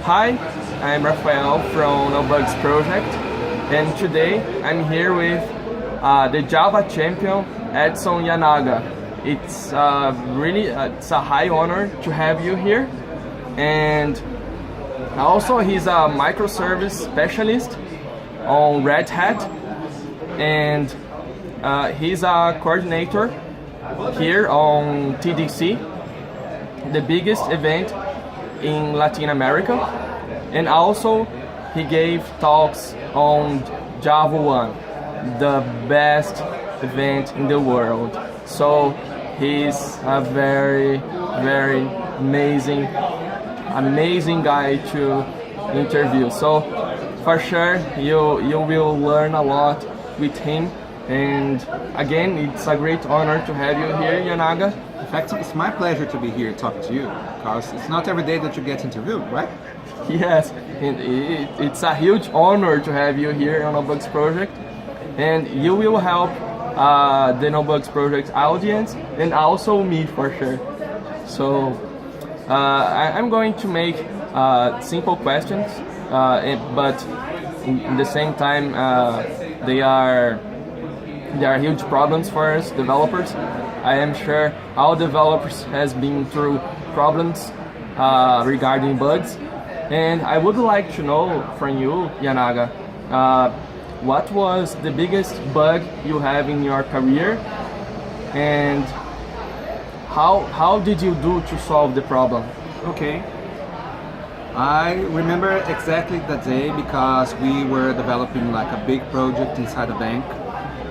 Hi, I'm Rafael from No Bugs Project, and today I'm here with the Java Champion Edson Yanaga. It's it's a high honor to have you here, and also he's a microservice specialist on Red Hat, and he's a coordinator here on TDC, the biggest event in Latin America, and also he gave talks on Java 1, the best event in the world. So he's a very amazing guy to interview. So for sure you will learn a lot with him, and again it's a great honor to have you here, Yanaga. In fact, it's my pleasure to be here talking to you, because it's not every day that you get interviewed, right? Yes, it's a huge honor to have you here on No Bugs Project, and you will help the No Bugs Project audience and also me for sure. So I'm going to make simple questions, but in the same time they are huge problems for us developers. I am sure all developers has been through problems regarding bugs, and I would like to know from you, Yanaga, what was the biggest bug you have in your career, and how did you do to solve the problem? Okay. I remember exactly that day because we were developing like a big project inside a bank,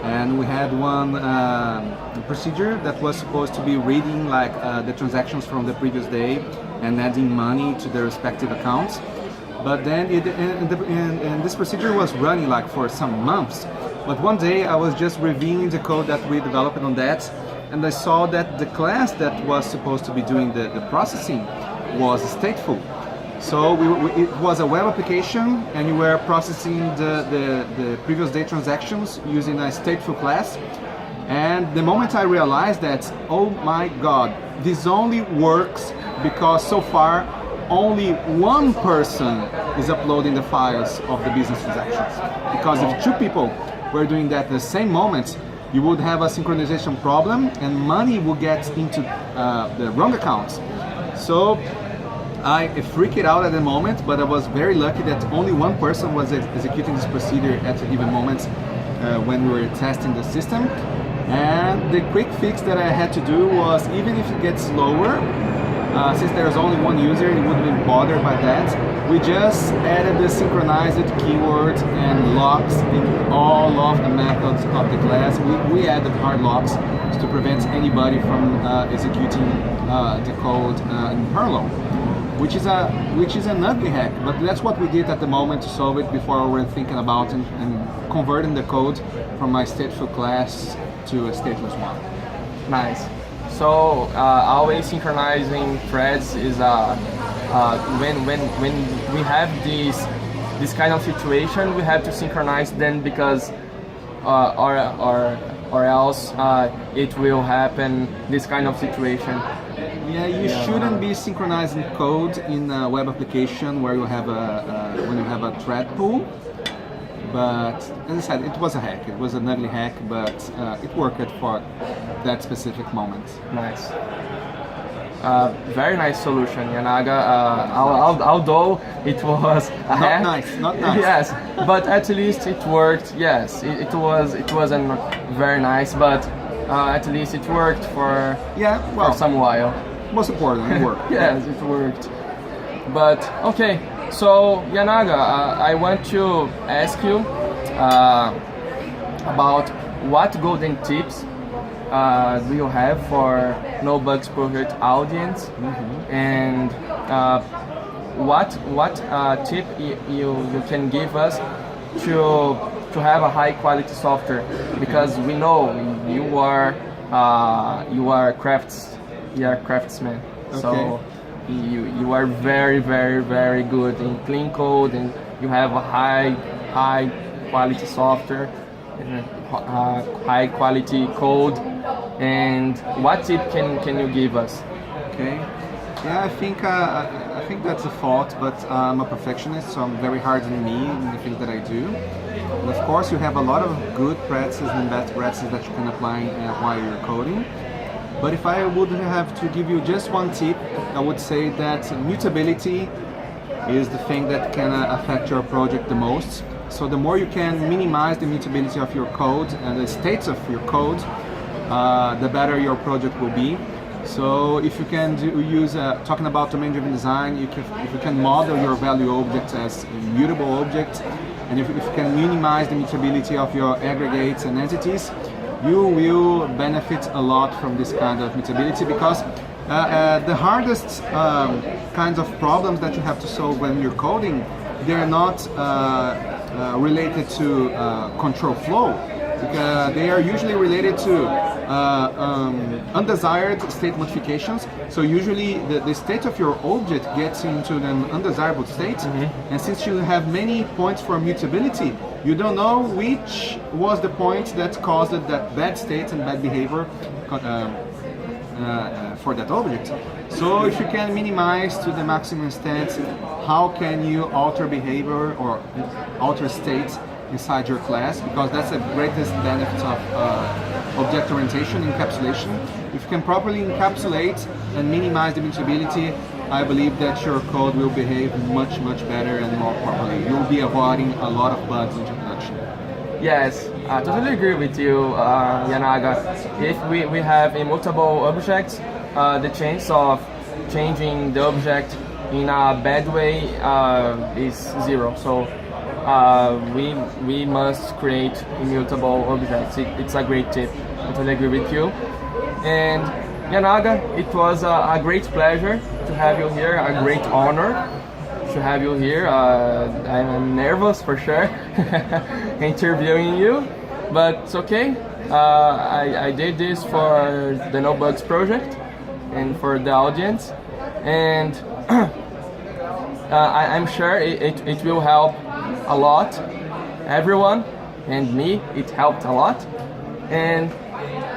and we had one procedure that was supposed to be reading like the transactions from the previous day and adding money to the respective accounts. But then and this procedure was running like for some months. But one day I was just reviewing the code that we developed on that, and I saw that the class that was supposed to be doing the processing was stateful. So it was a web application, and you were processing the previous day transactions using a stateful class. And the moment I realized that, oh my god, this only works because so far only one person is uploading the files of the business transactions. Because if two people were doing that at the same moment, you would have a synchronization problem and money would get into the wrong accounts. So I freaked out at the moment, but I was very lucky that only one person was executing this procedure at a given moment when we were testing the system. And the quick fix that I had to do was, even if it gets slower, since there's only one user, it wouldn't be bothered by that. We just added the synchronized keywords and locks in all of the methods of the class. We added hard locks to prevent anybody from executing the code in parallel. Which is an ugly hack, but that's what we did at the moment to solve it before we were thinking about and converting the code from a stateful class to a stateless one. Nice. So always synchronizing threads is when we have this kind of situation, we have to synchronize them because or else it will happen this kind of situation. Yeah, you shouldn't be synchronizing code in a web application where you have when you have a thread pool. But as I said, it was a hack. It was an ugly hack, but it worked for that specific moment. Nice. Very nice solution, Yanaga. Although it was a hack. Not nice. Yes, but at least it worked. Yes, it wasn't very nice, but at least it worked for some while. Most important, it worked. Yes, it worked. But okay, so Yanaga, I want to ask you about what golden tips do you have for No Bugs Project audience, and what tip you can give us to have a high quality software, because we know you are craftsman. Okay. So you are very good in clean code, and you have a high quality software and high quality code. And what tip can you give us? Okay. Yeah, I think think that's a fault, but I'm a perfectionist, so I'm very hard on me in the things that I do. And of course, you have a lot of good practices and bad practices that you can apply while you're coding. But if I would have to give you just one tip, I would say that mutability is the thing that can affect your project the most. So the more you can minimize the mutability of your code and the states of your code, the better your project will be. So if you can use, talking about domain-driven design, if you can model your value objects as mutable objects, and if you can minimize the mutability of your aggregates and entities, you will benefit a lot from this kind of mutability, because the hardest kinds of problems that you have to solve when you're coding, they're not related to control flow. They are usually related to undesired state modifications. So usually the state of your object gets into an undesirable state, and since you have many points for mutability, you don't know which was the point that caused that bad state and bad behavior for that object. So if you can minimize to the maximum extent, how can you alter behavior or alter states inside your class, because that's the greatest benefit of object orientation, encapsulation. If you can properly encapsulate and minimize the mutability, I believe that your code will behave much, much better and more properly. You'll be avoiding a lot of bugs in production. Yes, I totally agree with you, Yanaga. If we have immutable objects, the chance of changing the object in a bad way is zero. So we must create immutable objects. It's a great tip. I totally agree with you. And Yanaga, it was a great pleasure to have you here, a great honor to have you here. I'm nervous for sure interviewing you, but it's okay. I did this for the No Bugs project and for the audience, and I'm sure it will help a lot everyone, and me it helped a lot. And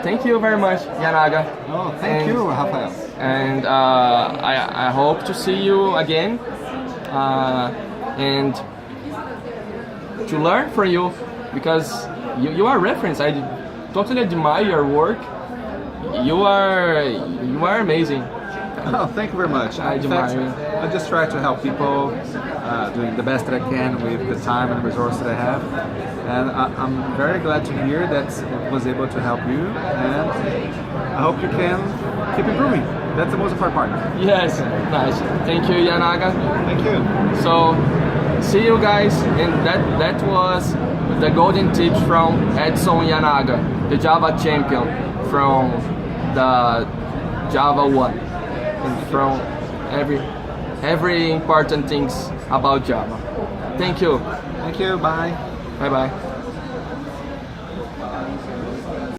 thank you very much, Yanaga. Oh, thank you, Rafael. And I hope to see you again and to learn from you, because you are a reference. I totally admire your work. You are amazing. Oh, thank you very much. I admire you. I just try to help people, doing the best that I can with the time and resources that I have. And I'm very glad to hear that I was able to help you, and I hope you can keep improving. That's the most important part. Yes, nice. Thank you, Yanaga. Thank you. So, see you guys, and that was the golden tips from Edson Yanaga, the Java champion from the Java 1, and from every important things about Java. Thank you. Thank you. Bye. Bye bye.